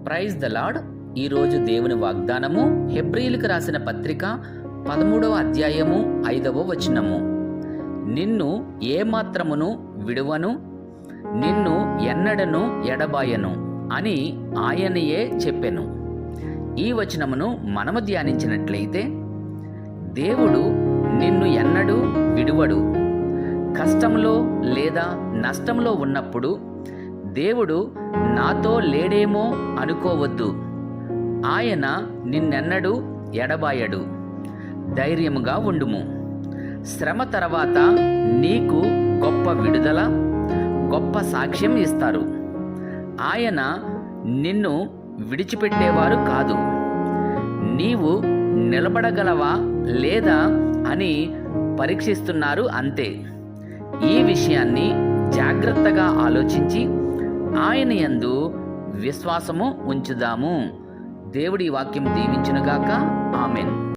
Praise the lord. ఈరోజు దేవుని వాగ్దానము హెబ్రీయులకు రాసిన పత్రిక 13వ అధ్యాయము 5వ వచనము. నిన్ను ఏమాత్రమును విడువను, నిన్ను ఎన్నడను ఎడబాయను అని ఆయనయే చెప్పెను. ఈ వచనమును మనము ధ్యానించినట్లయితే, దేవుడు నిన్ను ఎన్నడూ విడువడు. కష్టంలో లేదా నష్టంలో ఉన్నప్పుడు దేవుడు నాతో లేడేమో అనుకోవద్దు. ఆయన నిన్నెన్నడూ ఎడబాయడు. ధైర్యముగా ఉండుము. శ్రమ తర్వాత నీకు గొప్ప విడుదల, గొప్ప సాక్ష్యం ఇస్తారు. ఆయన నిన్ను విడిచిపెట్టేవారు కాదు. నీవు నిలబడగలవా లేదా అని పరీక్షిస్తున్నారు అంతే. ఈ విషయాన్ని జాగ్రత్తగా ఆలోచించి ఆయన యందు విశ్వాసము ఉంచుదాము. దేవుడి వాక్యం దీవించునుగాక. ఆమెన్.